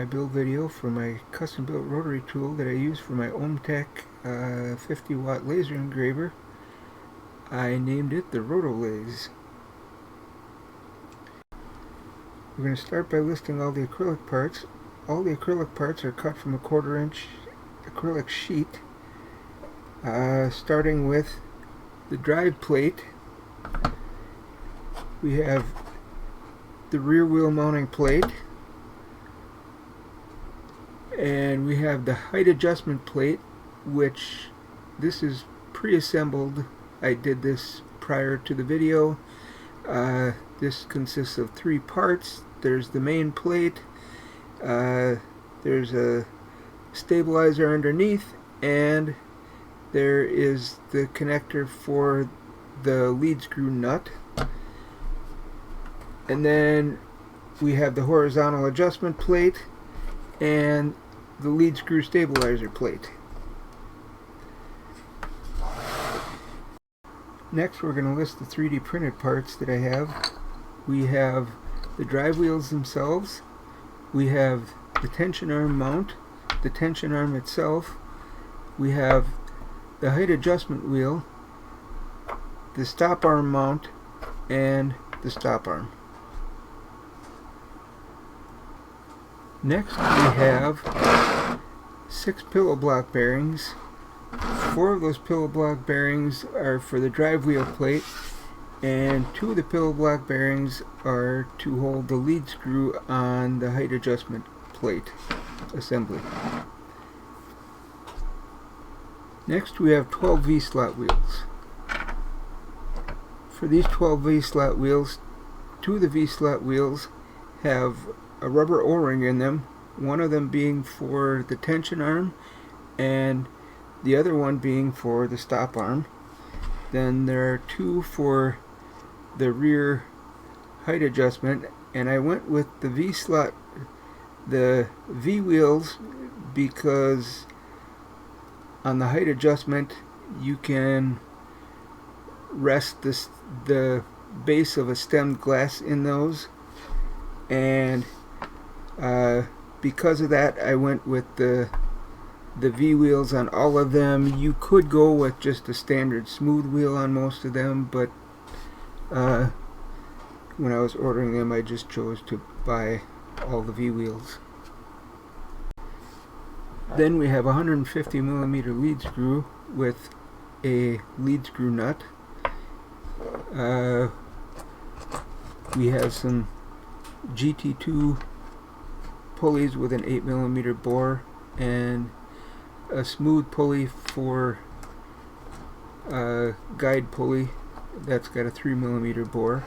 build video for my custom built rotary tool that I use for my OhmTech 50 watt laser engraver. I named it the RotoLaze. We're going to start by listing all the acrylic parts. All the acrylic parts are cut from a 1/4 inch acrylic sheet, starting with the drive plate. We have the rear wheel mounting plate, and we have the height adjustment plate, which this is pre-assembled. I did this prior to the video. This consists of 3 parts. There's the main plate, there's a stabilizer underneath, and there is the connector for the lead screw nut. And then we have the horizontal adjustment plate and the lead screw stabilizer plate. Next, we're going to list the 3D printed parts that I have. We have the drive wheels themselves. We have the tension arm mount, the tension arm itself. We have the height adjustment wheel, the stop arm mount, and the stop arm. Next, we have 6 pillow block bearings. 4 of those pillow block bearings are for the drive wheel plate, and 2 of the pillow block bearings are to hold the lead screw on the height adjustment plate assembly. Next, we have 12 V-slot wheels. For these 12 V-slot wheels, 2 of the V-slot wheels have a rubber O-ring in them, one of them being for the tension arm and the other one being for the stop arm. Then there are 2 for the rear height adjustment, and I went with the V-slot, the V wheels, because on the height adjustment you can rest the base of a stemmed glass in those, and because of that I went with the V wheels on all of them. You could go with just a standard smooth wheel on most of them, but when I was ordering them I just chose to buy all the V wheels. Then we have a 150mm lead screw with a lead screw nut. We have some GT2 pulleys with an 8mm bore, and a smooth pulley for a guide pulley that's got a 3mm bore.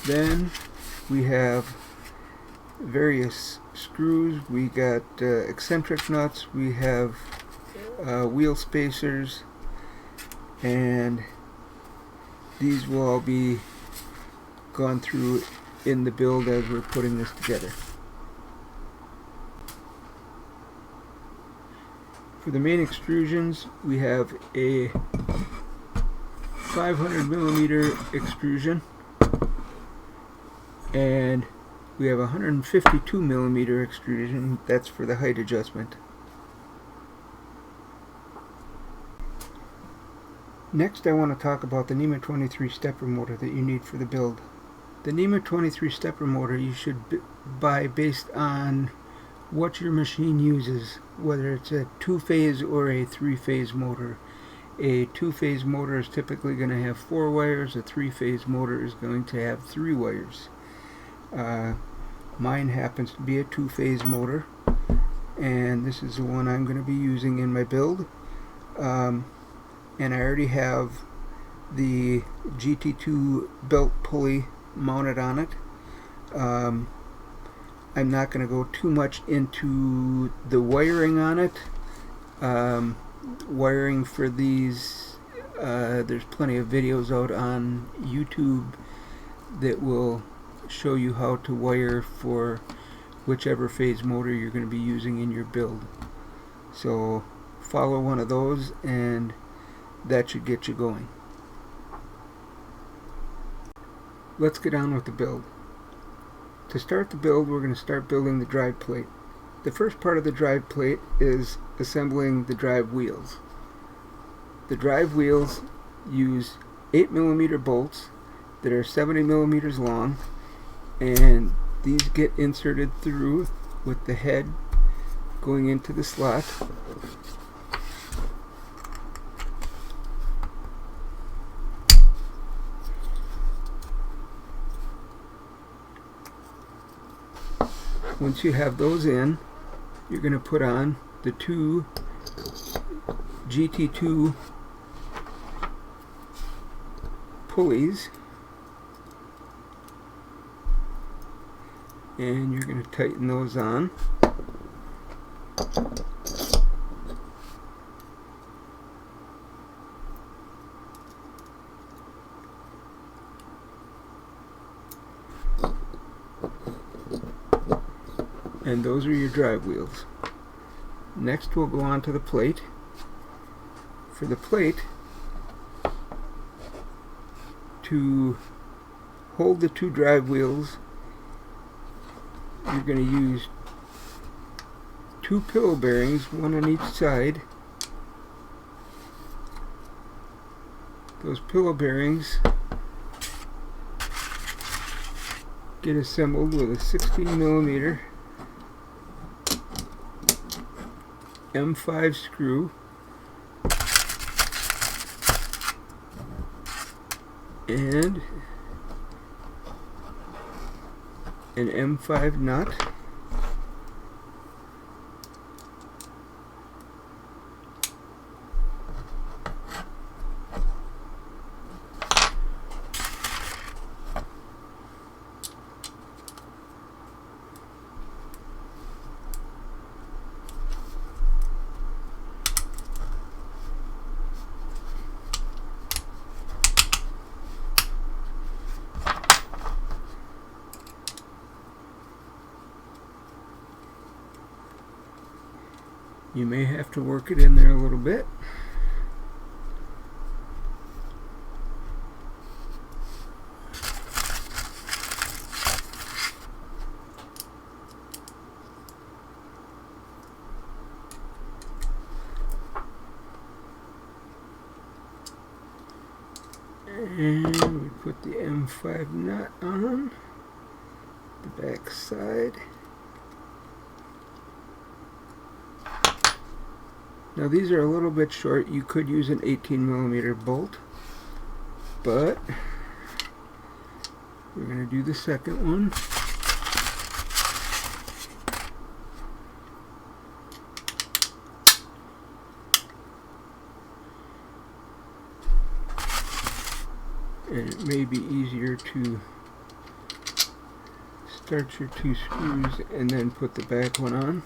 Then we have various screws. We got eccentric nuts, we have wheel spacers, and these will all be gone through in the build as we're putting this together. For the main extrusions, we have a 500mm extrusion, and we have a 152mm extrusion. That's for the height adjustment. Next, I want to talk about the NEMA 23 stepper motor that you need for the build. The NEMA 23 stepper motor you should buy based on what your machine uses, whether it's a 2-phase or a 3-phase motor. A 2-phase motor is typically going to have 4 wires, a 3-phase motor is going to have 3 wires. Mine happens to be a 2-phase motor, and this is the one I'm going to be using in my build. And I already have the GT2 belt pulley mounted on it. I'm not going to go too much into the wiring on it. Wiring for these, there's plenty of videos out on YouTube that will show you how to wire for whichever phase motor you're going to be using in your build. So follow one of those and that should get you going. let's get on with the build. To start the build, we're going to start building the drive plate. The first part of the drive plate is assembling the drive wheels. The drive wheels use 8mm bolts that are 70mm long, and these get inserted through with the head going into the slot. Once you have those in, you're going to put on the two GT2 pulleys, and you're going to tighten those on. And those are your drive wheels. Next we'll go on to the plate. For the plate, to hold the two drive wheels, you're going to use two pillow bearings, one on each side. Those pillow bearings get assembled with a 16mm M5 screw and an M5 nut. You may have to work it in there a little bit. And we put the M5 nut on the back side. Now these are a little bit short. You could use an 18mm bolt, but we're going to do the second one. And it may be easier to start your two screws and then put the back one on.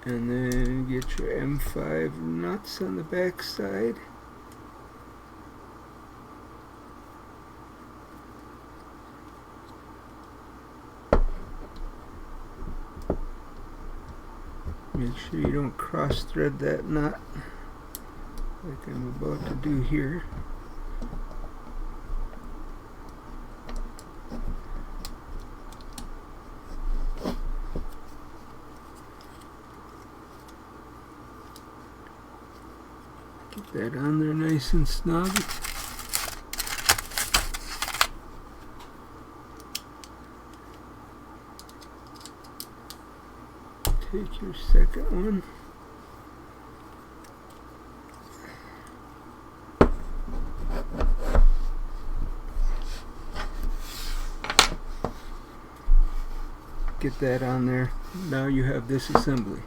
And then get your M5 nuts on the back side. Make sure you don't cross thread that nut like I'm about to do here. Get that on there nice and snug. Take your second one. Get that on there. Now you have this assembly.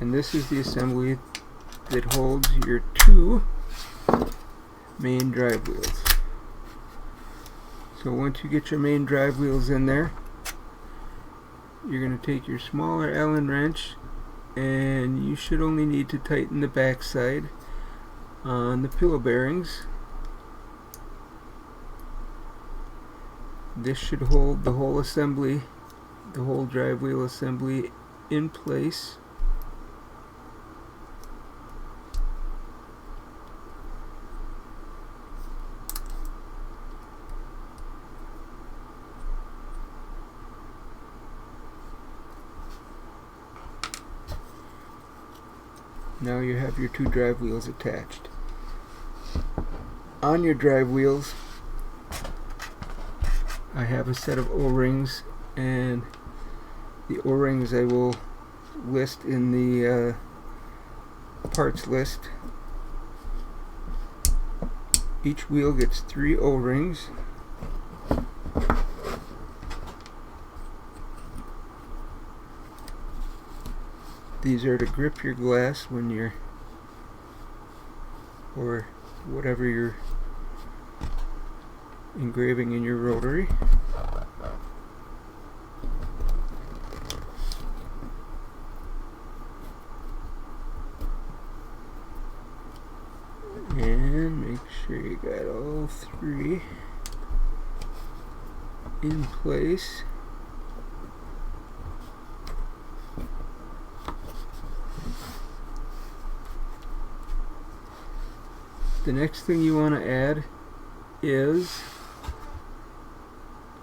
And this is the assembly that holds your two main drive wheels. So once you get your main drive wheels in there, you're going to take your smaller Allen wrench, and you should only need to tighten the back side on the pillow bearings. This should hold the whole assembly, the whole drive wheel assembly in place. Now you have your two drive wheels attached. On your drive wheels, I have a set of O-rings, and the O-rings I will list in the parts list. Each wheel gets 3 O-rings. These are to grip your glass when you're, or whatever you're engraving in your rotary. And make sure you got all 3 in place. The next thing you want to add is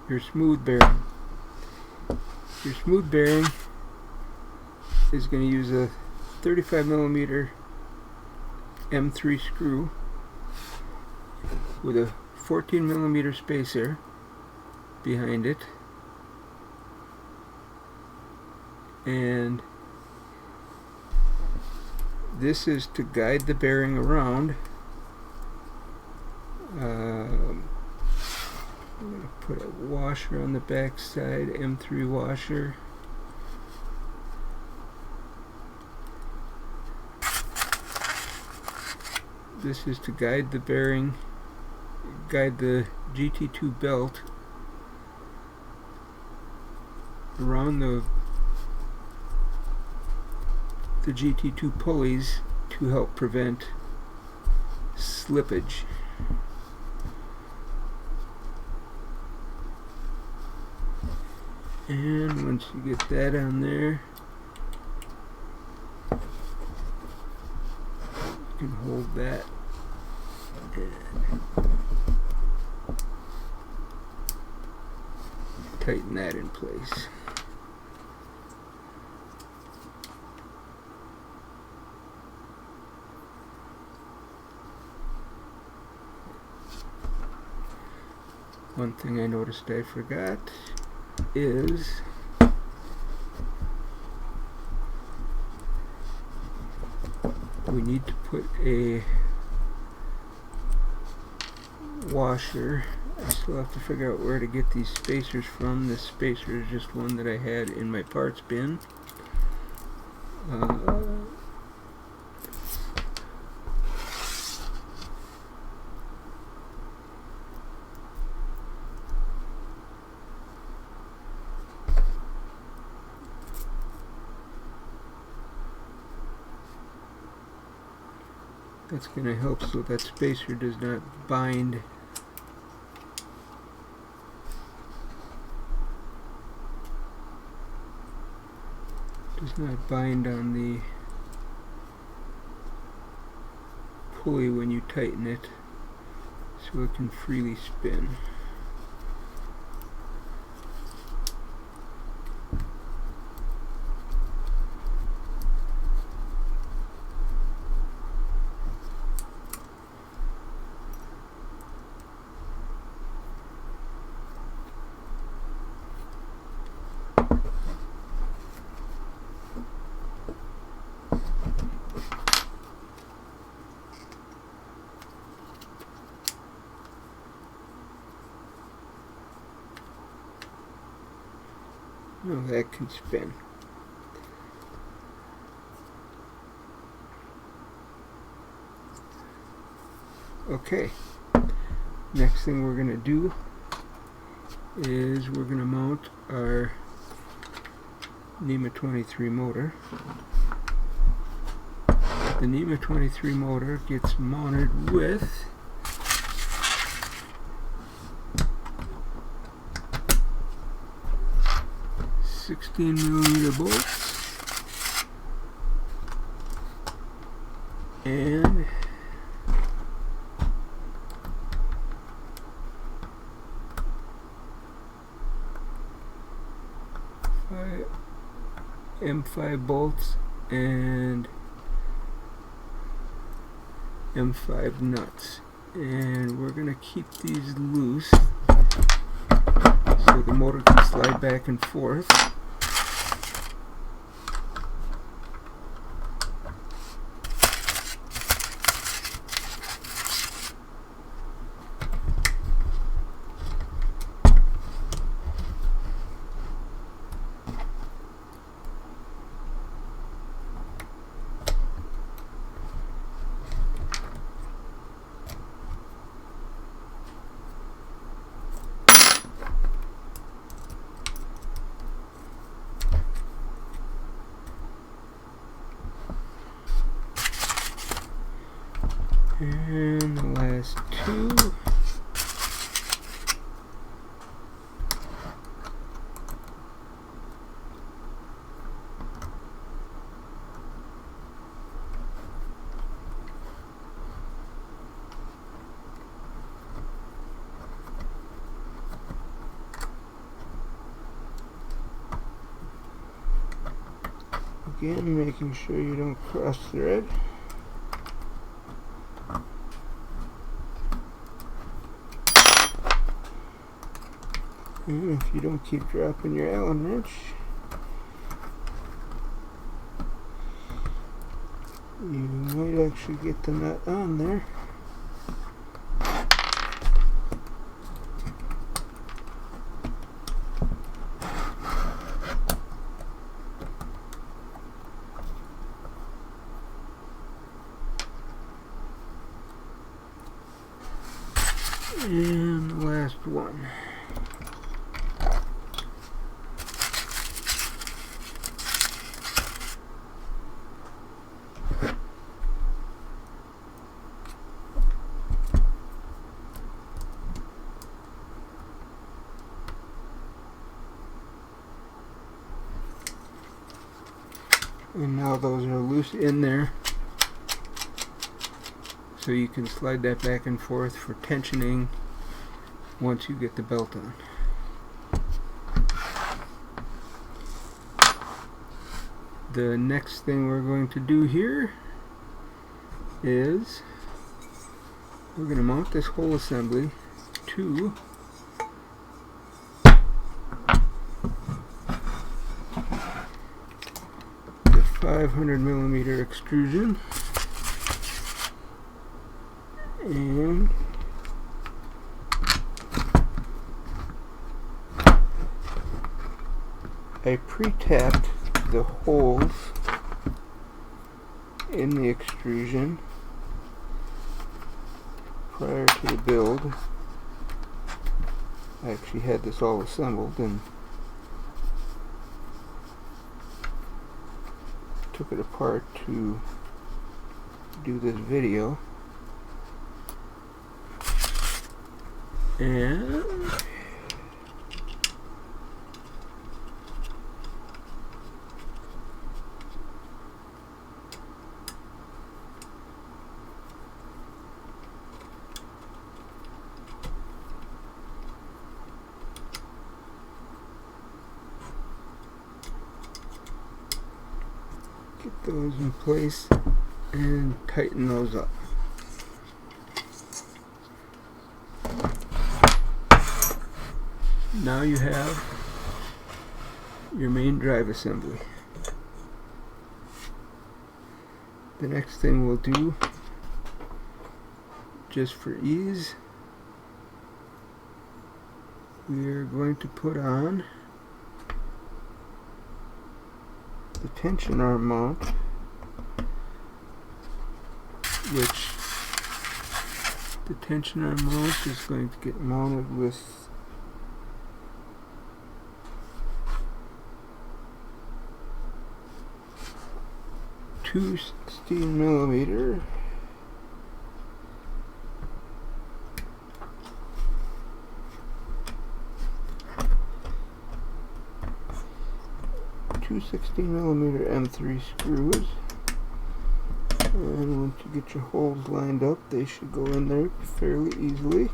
your smooth bearing. Your smooth bearing is going to use a 35mm M3 screw with a 14mm spacer behind it, and this is to guide the bearing around. I'm going to put a washer on the back side, M3 washer. This is to guide the bearing, guide the GT2 belt around the GT2 pulleys to help prevent slippage. And once you get that on there, you can hold that and tighten that in place. One thing I noticed I forgot is we need to put a washer. I still have to figure out where to get these spacers from. This spacer is just one that I had in my parts bin. That's going to help so that spacer does not bind on the pulley when you tighten it, so it can freely spin. Now that can spin. Okay, next thing we're going to do is we're going to mount our NEMA 23 motor. The NEMA 23 motor gets mounted with 16mm bolts and M5 bolts and M5 nuts, and we're going to keep these loose so the motor can slide back and forth. And the last two. Again, making sure you don't cross thread. And if you don't keep dropping your Allen wrench, you might actually get the nut on there. And the last one. And now those are loose in there, so you can slide that back and forth for tensioning once you get the belt on. The next thing we're going to do here is we're going to mount this whole assembly to the 500mm extrusion, and I pre-tapped the holes in the extrusion prior to the build. I actually had this all assembled and took it apart to do this video. And get those in place and tighten those up. Now you have your main drive assembly. The next thing we'll do, just for ease, we are going to put on the tension arm mount, which the tension arm mount is going to get mounted with two 16mm two 16mm M3 screws, and once you get your holes lined up, they should go in there fairly easily.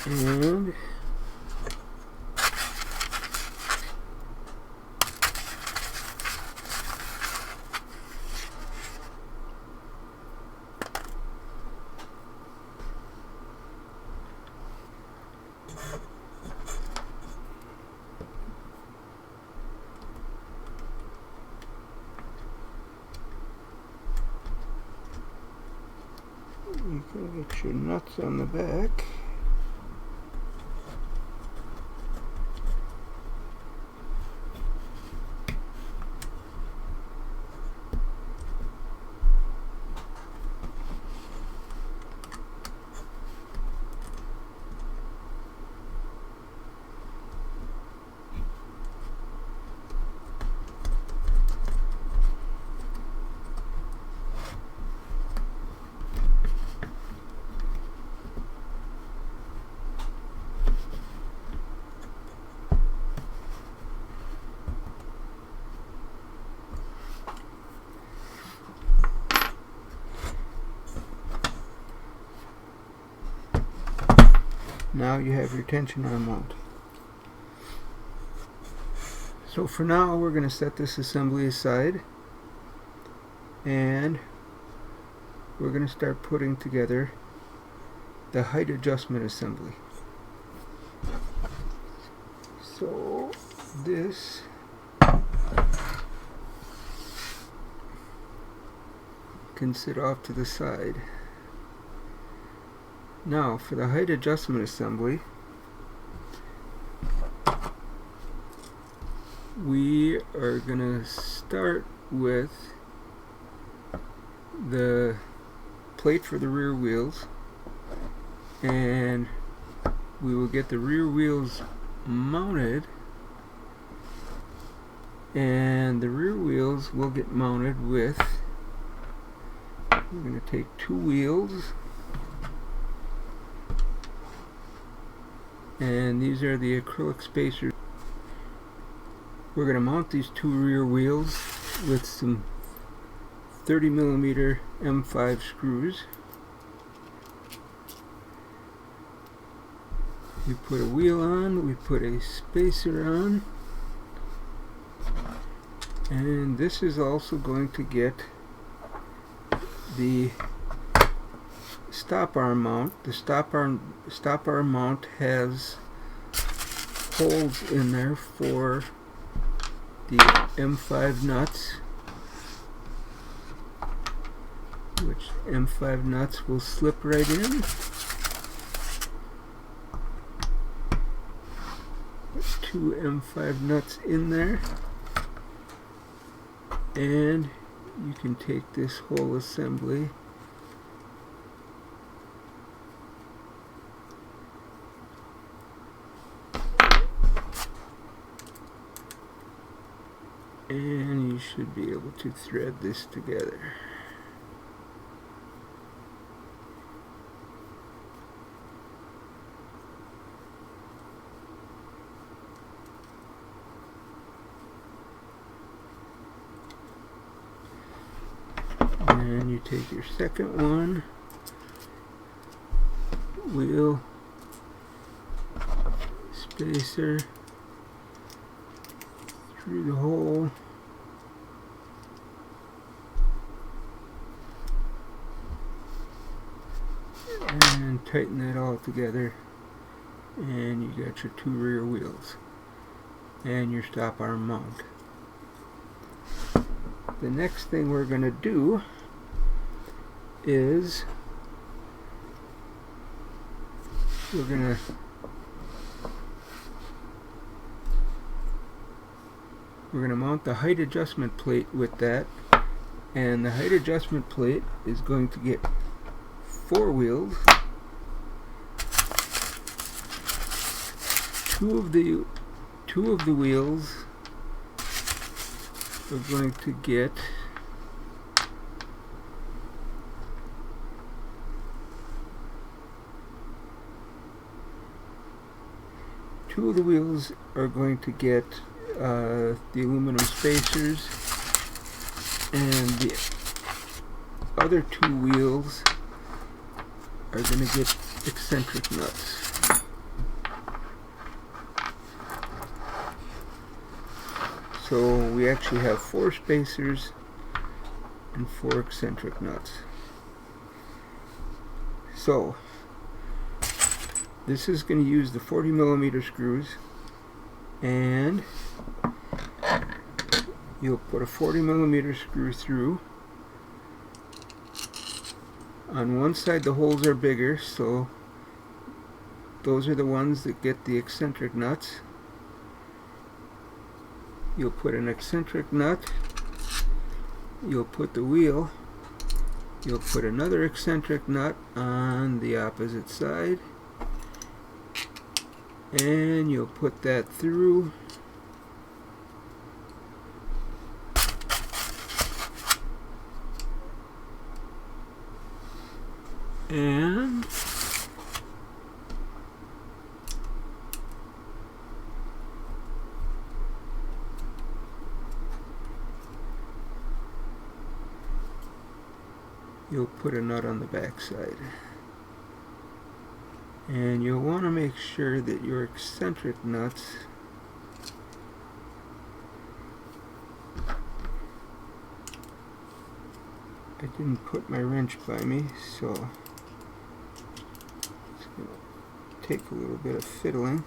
And you can get your nuts on the back. Now you have your tension arm mount. So for now we're going to set this assembly aside, and we're going to start putting together the height adjustment assembly. So this can sit off to the side. Now for the height adjustment assembly, we are going to start with the plate for the rear wheels, and we will get the rear wheels mounted, and the rear wheels will get mounted with, we're going to take two wheels, and these are the acrylic spacers. We're going to mount these two rear wheels with some 30mm M5 screws. We put a wheel on, we put a spacer on, and this is also going to get the stop arm mount. The stop arm mount has holes in there for the M5 nuts, which M5 nuts will slip right in. Put two M5 nuts in there, and you can take this whole assembly and you should be able to thread this together. And you take your second one, wheel, spacer through the hole, and tighten that all together, and you got your two rear wheels and your stop arm mount. The next thing we're going to do is we're going to mount the height adjustment plate with that, and the height adjustment plate is going to get four wheels. Two of the wheels are going to get Two of the wheels are going to get the aluminum spacers, and the other two wheels are going to get eccentric nuts. So we actually have 4 spacers and 4 eccentric nuts. So this is going to use the 40mm screws, and you'll put a 40mm screw through. On one side the holes are bigger, so those are the ones that get the eccentric nuts. You'll put an eccentric nut, you'll put the wheel, you'll put another eccentric nut on the opposite side, and you'll put that through, and you'll put a nut on the back side. And you'll want to make sure that your eccentric nuts I didn't put my wrench by me, so it's going to take a little bit of fiddling.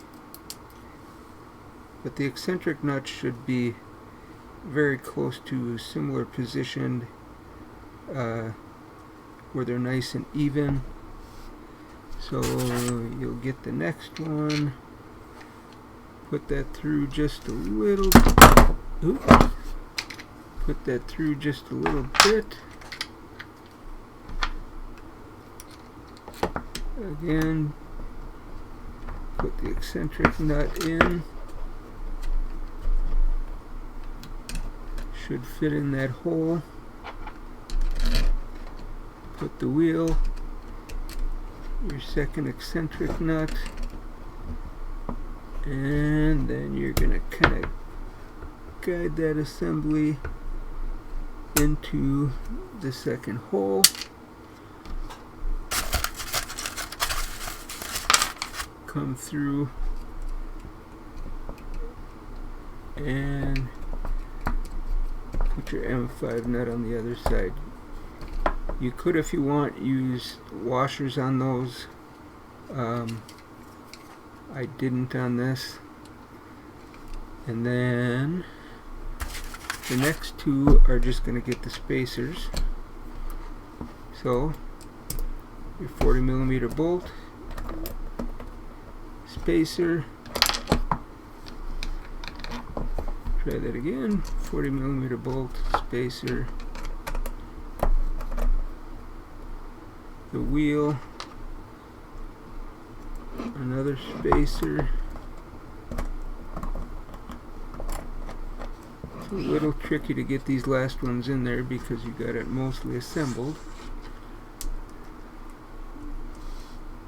But the eccentric nuts should be very close to similar positioned where they're nice and even. So you'll get the next one, put that through just a little, put that through just a little bit. Again, put the eccentric nut in. Should fit in that hole. Put the wheel, your second eccentric nut, and then you're going to kind of guide that assembly into the second hole. Come through and put your M5 nut on the other side. You could, if you want, use washers on those. I didn't on this. And then the next two are just going to get the spacers. So your 40mm bolt, spacer, try that again, 40mm bolt, spacer, the wheel, another spacer. It's a little tricky to get these last ones in there because you got it mostly assembled,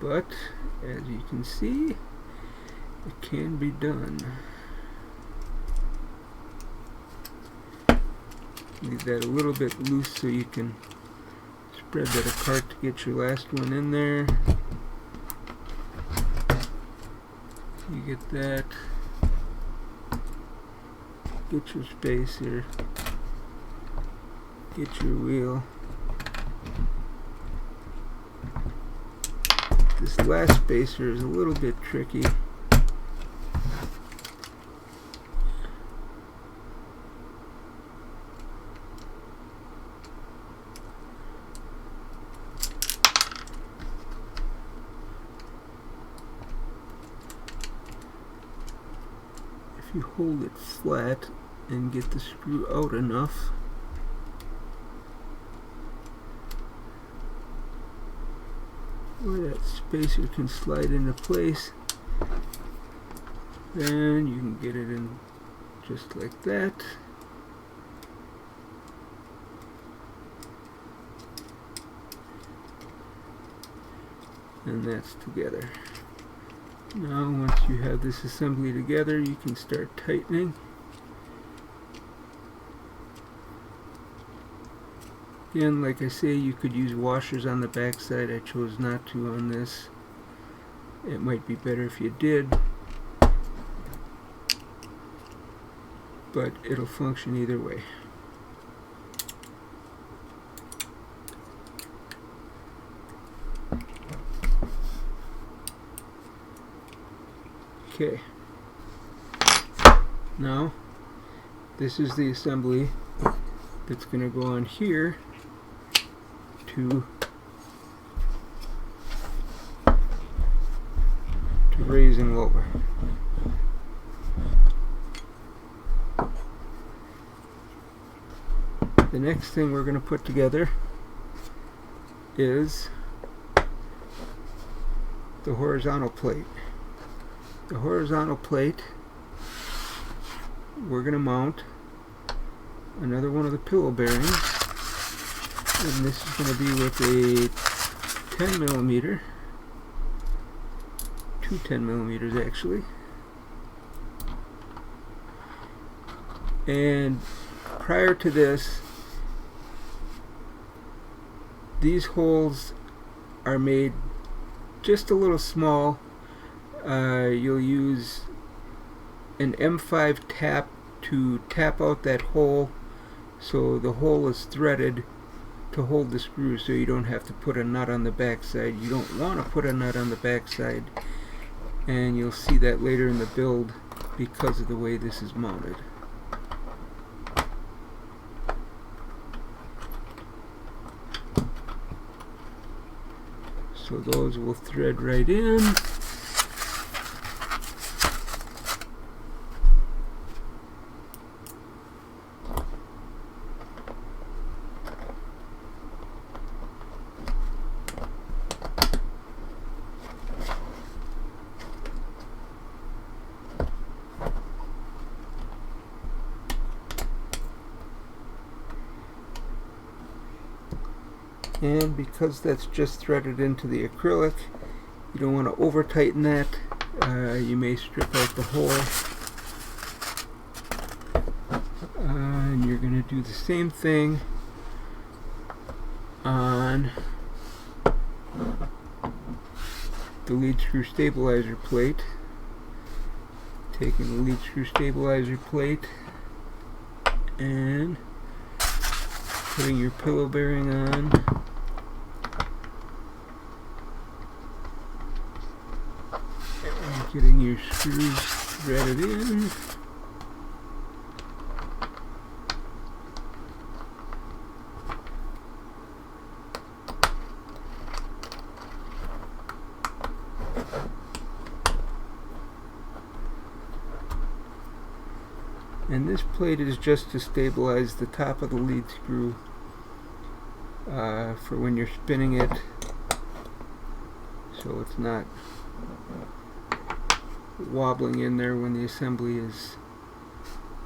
but as you can see, it can be done. Leave that a little bit loose so you can spread that apart to get your last one in there. You get that. Get your spacer. Get your wheel. This last spacer is a little bit tricky. If you hold it flat and get the screw out enough, where that spacer can slide into place, then you can get it in just like that. And that's together. Now once you have this assembly together, you can start tightening. Again, like I say, you could use washers on the back side. I chose not to on this. It might be better if you did, but it'll function either way. Okay, now this is the assembly that's going to go on here to raise and lower. The next thing we're going to put together is the horizontal plate. The horizontal plate, we're going to mount another one of the pillow bearings, and this is going to be with a 10 millimeter, two 10 millimeters actually, and prior to this, these holes are made just a little small. You'll use an M5 tap to tap out that hole so the hole is threaded to hold the screw, so you don't have to put a nut on the back side. You don't want to put a nut on the back side, and you'll see that later in the build because of the way this is mounted. So those will thread right in. And because that's just threaded into the acrylic, you don't want to over tighten that. You may strip out the hole. And you're going to do the same thing on the lead screw stabilizer plate. Taking the lead screw stabilizer plate and putting your pillow bearing on. And getting your screws threaded in. And this plate is just to stabilize the top of the lead screw for when you're spinning it, so it's not wobbling in there when the assembly is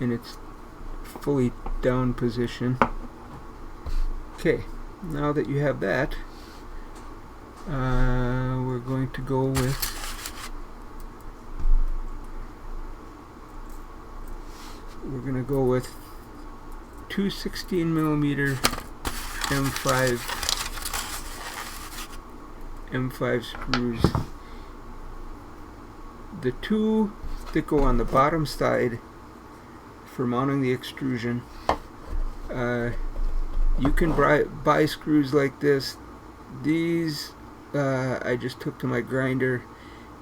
in its fully down position. Okay, now that you have that, we're going to go with two 16 millimeter M5 screws. The two that go on the bottom side for mounting the extrusion. You can buy screws like this. These I just took to my grinder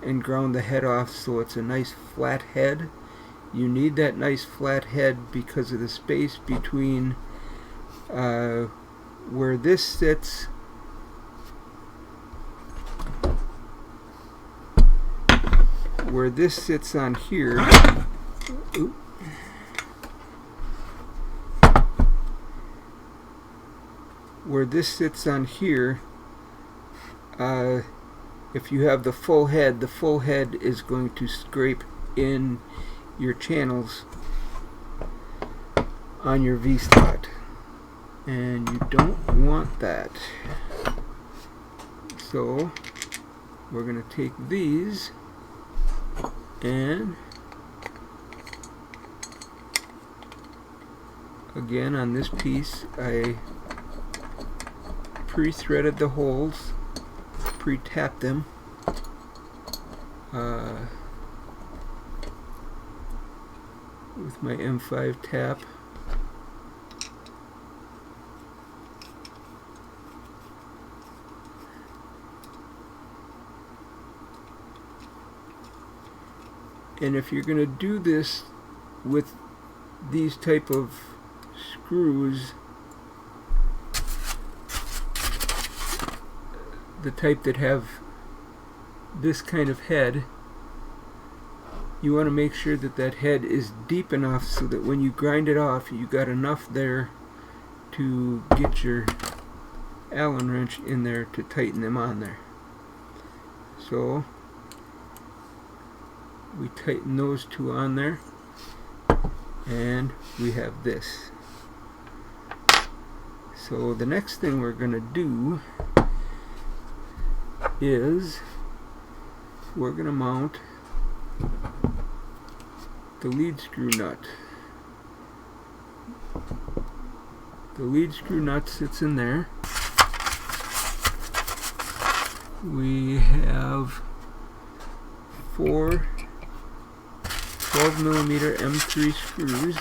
and ground the head off so it's a nice flat head. You need that nice flat head because of the space between where this sits on here. Where this sits on here, if you have the full head is going to scrape in your channels on your V-slot, and you don't want that. So we're going to take these And again, on this piece, I pre-threaded the holes, pre-tapped them. With my M5 tap. And if you're going to do this with these type of screws, the type that have this kind of head, you want to make sure that that head is deep enough so that when you grind it off, you got enough there to get your Allen wrench in there to tighten them on there. So we tighten those two on there, and we have this. So the next thing we're going to do is we're going to mount the lead screw nut. The lead screw nut sits in there. We have 4 12mm M3 screws.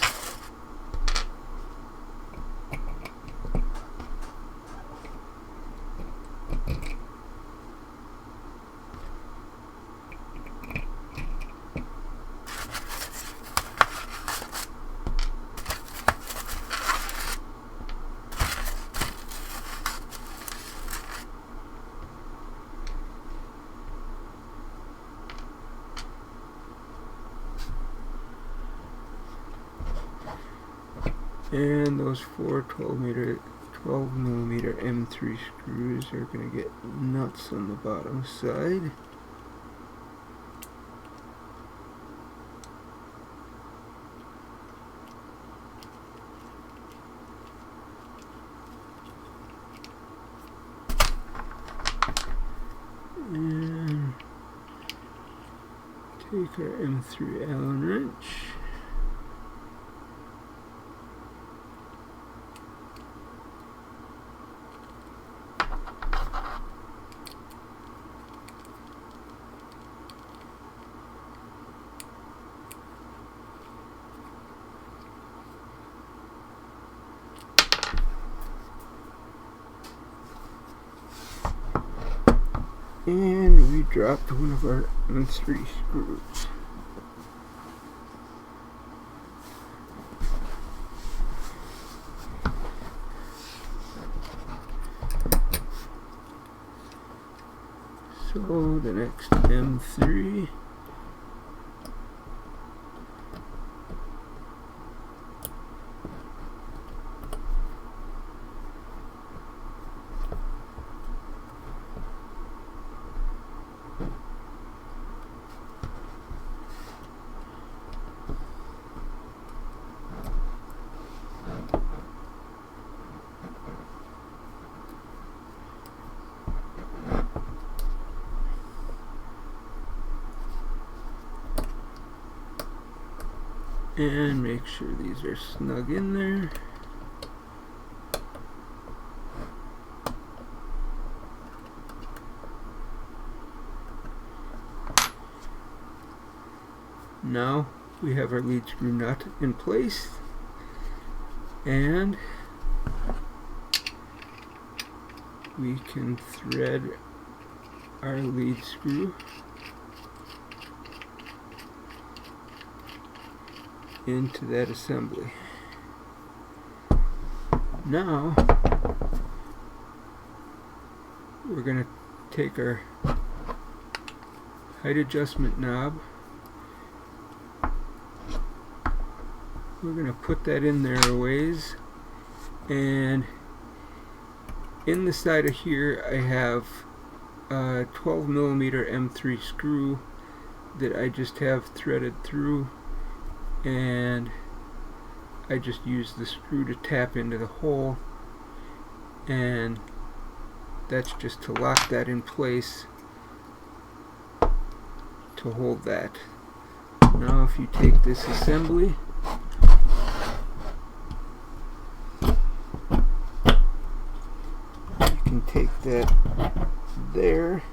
And those 4 12mm M3 screws are going to get nuts on the bottom side. And take our M3 Allen wrench. And we dropped one of our M3 screws. So the next M3. And make sure these are snug in there. Now we have our lead screw nut in place, and we can thread our lead screw into that assembly. Now we're going to take our height adjustment knob, we're going to put that in there a ways, and in the side of here I have a 12mm M3 screw that I just have threaded through, and I just use the screw to tap into the hole, and that's just to lock that in place to hold that. Now if you take this assembly, you can take that there.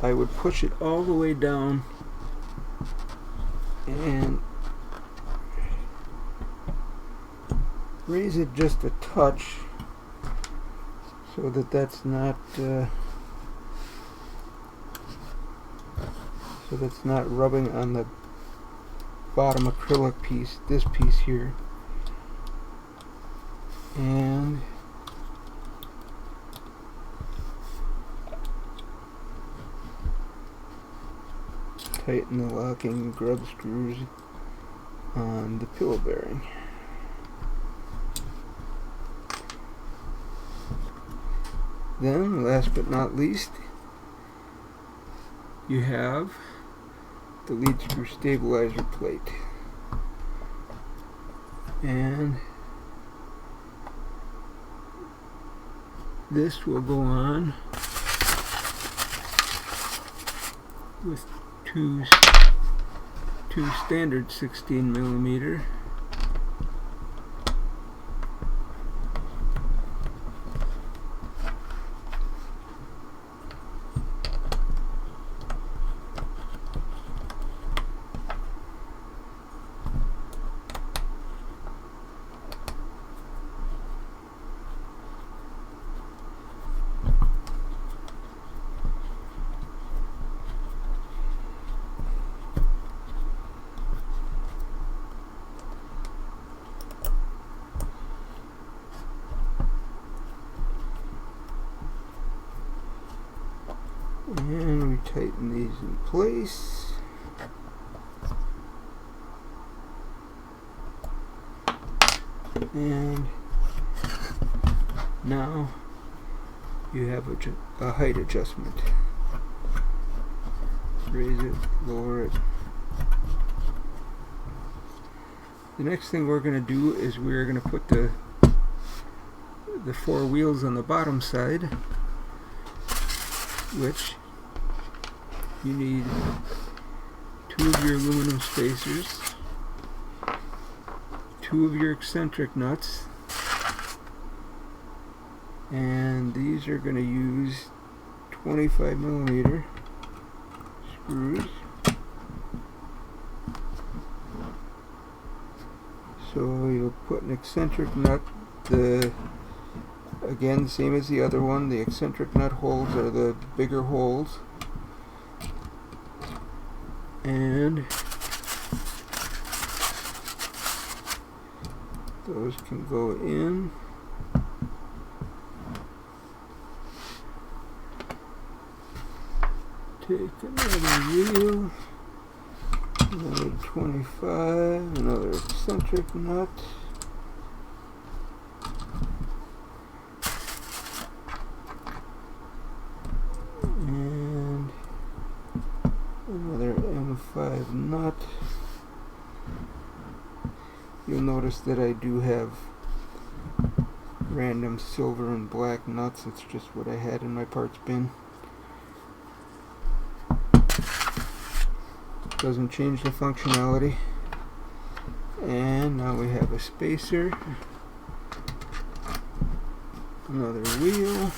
I would push it all the way down and raise it just a touch so that that's not rubbing on the bottom acrylic piece, this piece here. And tighten the locking grub screws on the pillow bearing. Then, last but not least, you have the lead screw stabilizer plate. And this will go on with two standard 16mm and we tighten these in place. And now you have a height adjustment. Raise it, lower it. The next thing we're going to do is we're going to put the 4 wheels on the bottom side, which you need 2 of your aluminum spacers, 2 of your eccentric nuts, and these are going to use 25mm screws. So you'll put an eccentric nut, again, same as the other one, the eccentric nut holes are the bigger holes. And those can go in. Take another wheel, another 25, another eccentric nut. And another M5 nut. You'll notice that I do have random silver and black nuts. It's just what I had in my parts bin. Doesn't change the functionality. And now we have a spacer, another wheel,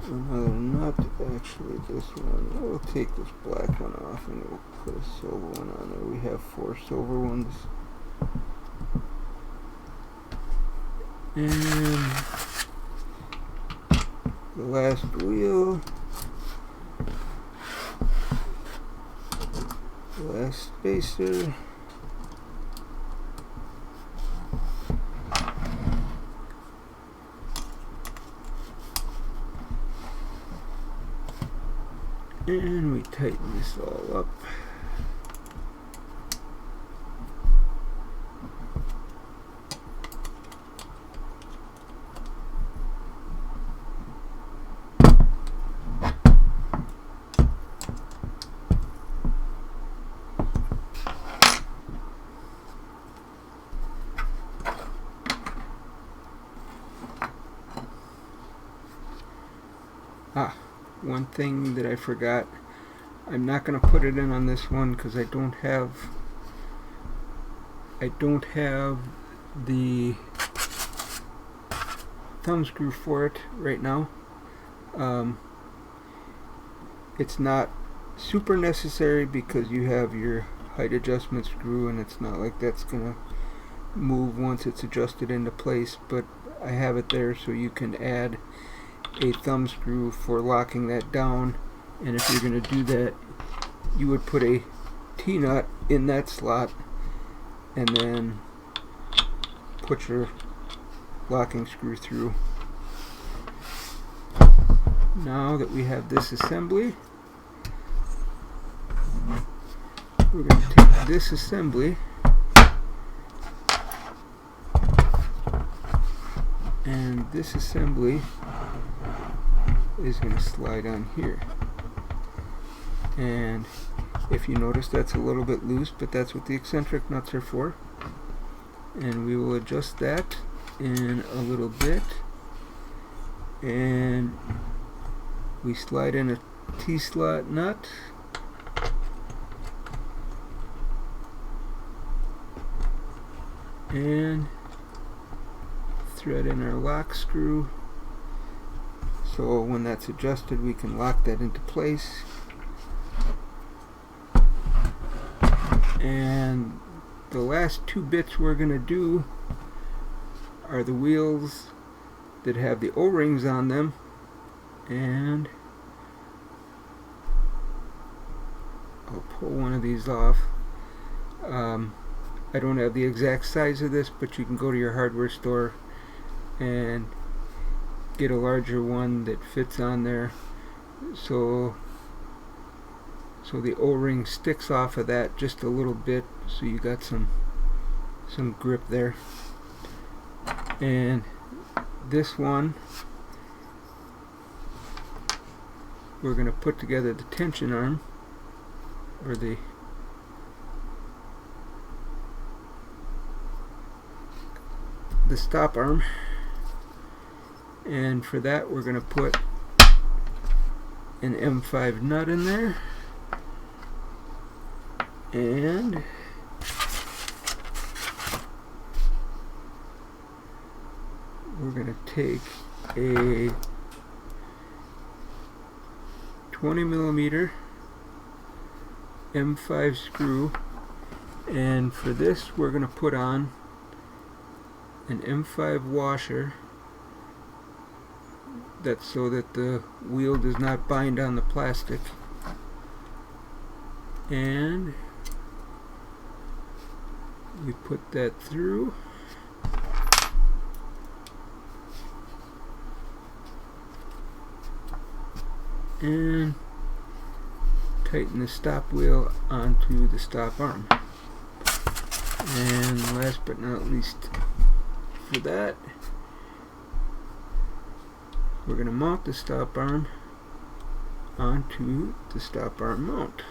another nut. Actually, this one, we'll take this black one off and we'll put a silver one on there. We have 4 silver ones. And the last wheel, the last spacer, and we tighten this all up. One thing that I forgot, I'm not going to put it in on this one because I don't have the thumb screw for it right now. It's not super necessary because you have your height adjustment screw, and it's not like that's gonna move once it's adjusted into place, but I have it there so you can add a thumb screw for locking that down. And if you're going to do that, you would put a T-nut in that slot and then put your locking screw through. Now that we have this assembly, we're going to take this assembly and this assembly is going to slide on here. And if you notice, that's a little bit loose, but that's what the eccentric nuts are for. And we will adjust that in a little bit. And we slide in a T-slot nut. And thread in our lock screw. So when that's adjusted, we can lock that into place. And the last two bits we're going to do are the wheels that have the O-rings on them. And I'll pull one of these off. I don't have the exact size of this, but you can go to your hardware store and get a larger one that fits on there, so the O-ring sticks off of that just a little bit, so you got some grip there. And this one, we're going to put together the tension arm, or the stop arm. And for that, we're going to put an M5 nut in there, and we're going to take a 20mm M5 screw, and for this we're going to put on an M5 washer. That's so that the wheel does not bind on the plastic. And we put that through. And tighten the stop wheel onto the stop arm. And last but not least, for that, we're going to mount the stop arm onto the stop arm mount.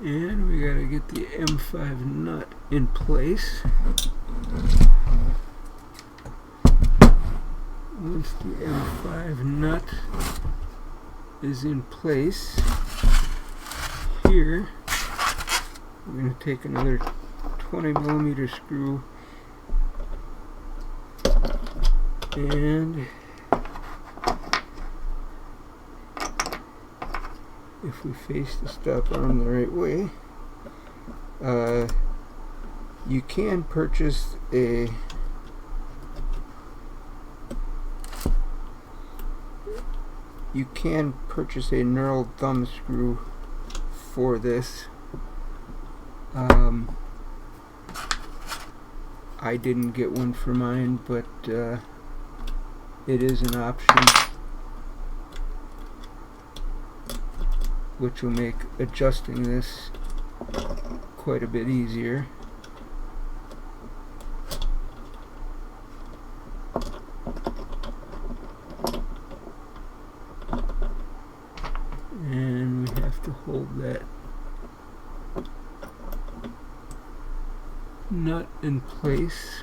And we got to get the M5 nut in place. Once the M5 nut is in place, here we're going to take another 20mm screw and if we face the stop arm the right way, you can purchase a knurled thumb screw for this. I didn't get one for mine, but it is an option, which will make adjusting this quite a bit easier. nut in place.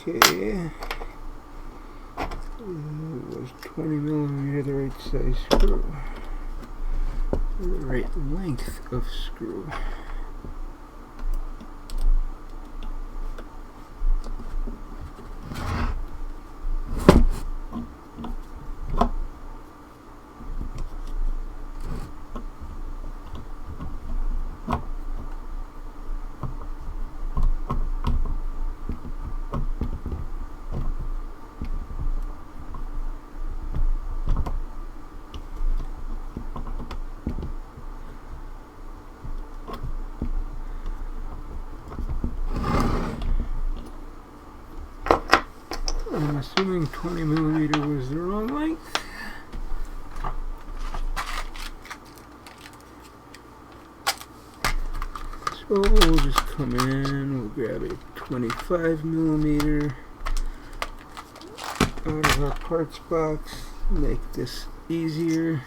Okay, was 20 millimeter the right size screw, the right length of screw. I'm assuming 20 millimeter was the wrong length. So we'll just come in, we'll grab a 25 millimeter out of our parts box, make this easier.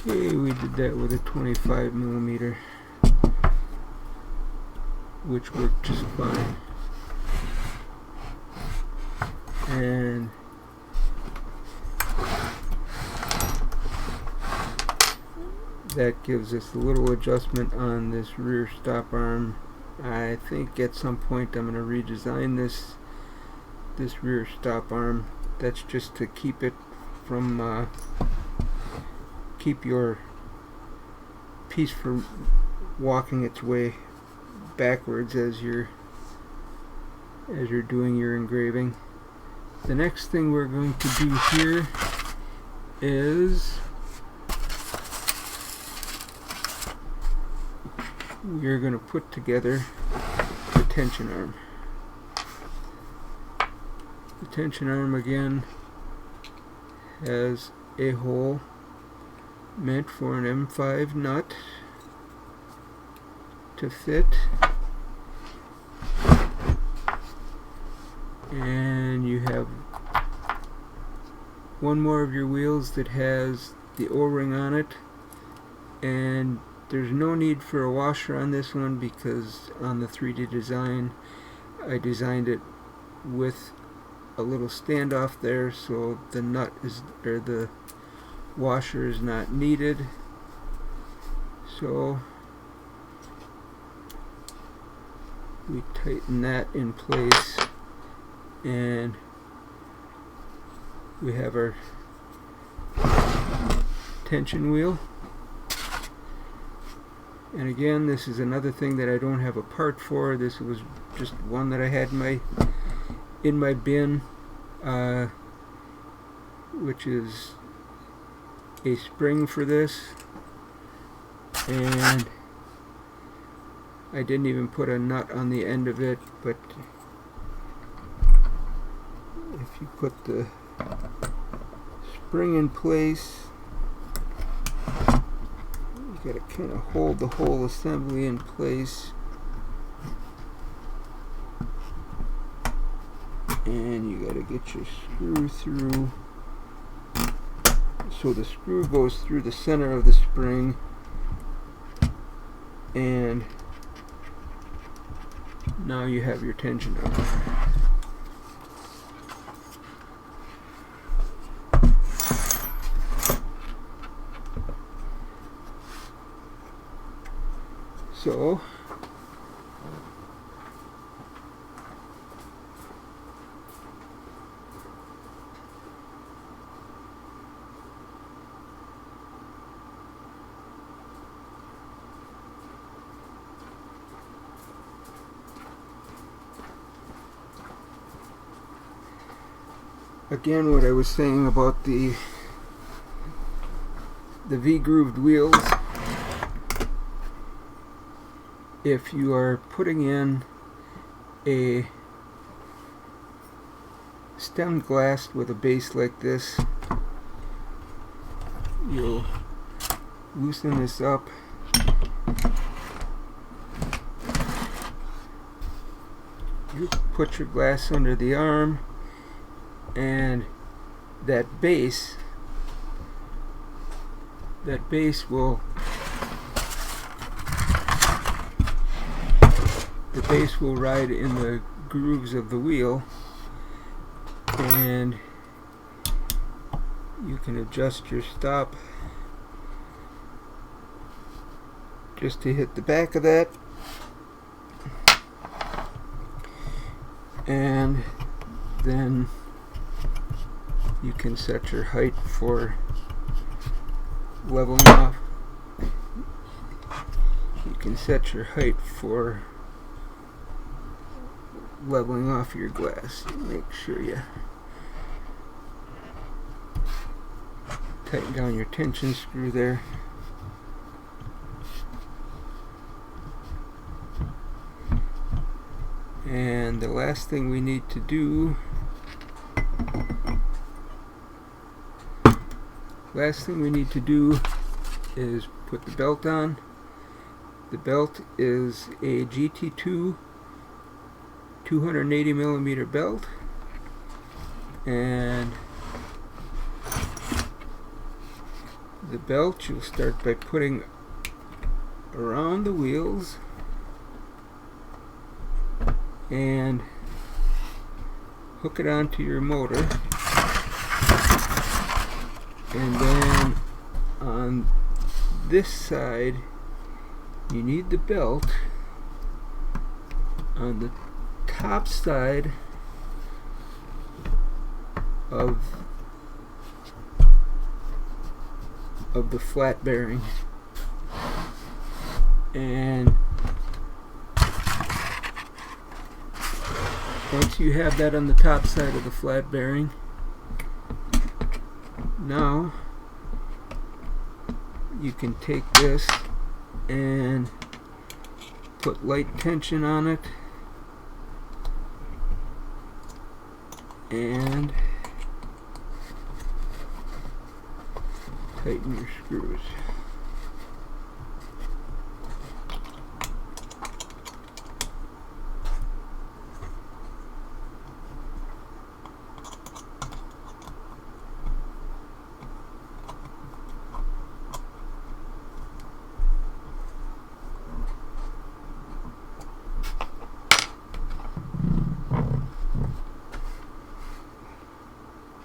Okay, we did that with a 25 millimeter, which worked just fine. And that gives us a little adjustment on this rear stop arm. I think at some point I'm going to redesign this rear stop arm. That's just to keep it from keep your piece from walking its way backwards as you're doing your engraving. The next thing we're going to do here is we're going to put together the tension arm. The tension arm again has a hole meant for an M5 nut to fit, and you have one more of your wheels that has the O-ring on it, and there's no need for a washer on this one because on the 3D design I designed it with a little standoff there, so the nut is, or the washer is not needed. So we tighten that in place, and we have our tension wheel. And again, this is another thing that I don't have a part for. This was just one that I had in my bin, which is a spring for this, and I didn't even put a nut on the end of it, but if you put the spring in place, you gotta kind of hold the whole assembly in place, and you gotta get your screw through. So the screw goes through the center of the spring, and now you have your tension arm. So again, what I was saying about the V-grooved wheels, if you are putting in a stemmed glass with a base like this, you'll loosen this up you put your glass under the arm, and that base will ride in the grooves of the wheel, and you can adjust your stop just to hit the back of that, and then you can set your height for leveling off. You can set your height for leveling off your glass. Make sure you tighten down your tension screw there. And the last thing we need to do is put the belt on. The belt is a GT2 280mm belt, and the belt you'll start by putting around the wheels and hook it onto your motor, and then on this side you need the belt on the top side of the flat bearing, and once you have that on the top side of the flat bearing, now you can take this and put light tension on it and tighten your screws.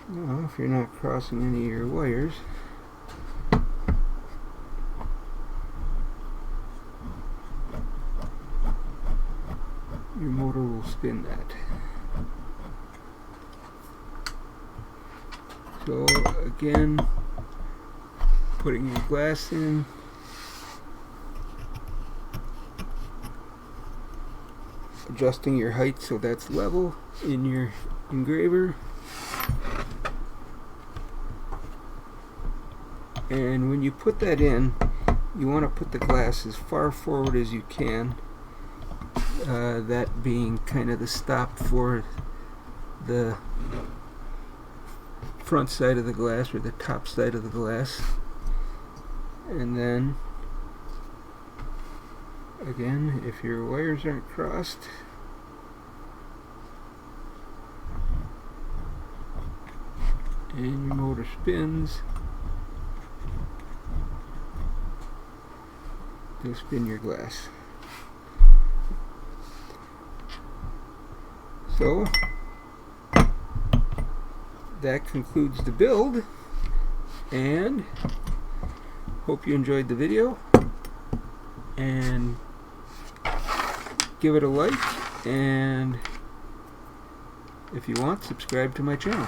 Now, if you're not crossing any of your wires, your motor will spin that. So again, putting your glass in, adjusting your height so that's level in your engraver, and when you put that in, you want to put the glass as far forward as you can, that being kind of the stop for the front side of the glass or the top side of the glass. And then again, if your wires aren't crossed, and your motor spins, you'll spin your glass. So that concludes the build, and hope you enjoyed the video, and give it a like, and if you want, subscribe to my channel.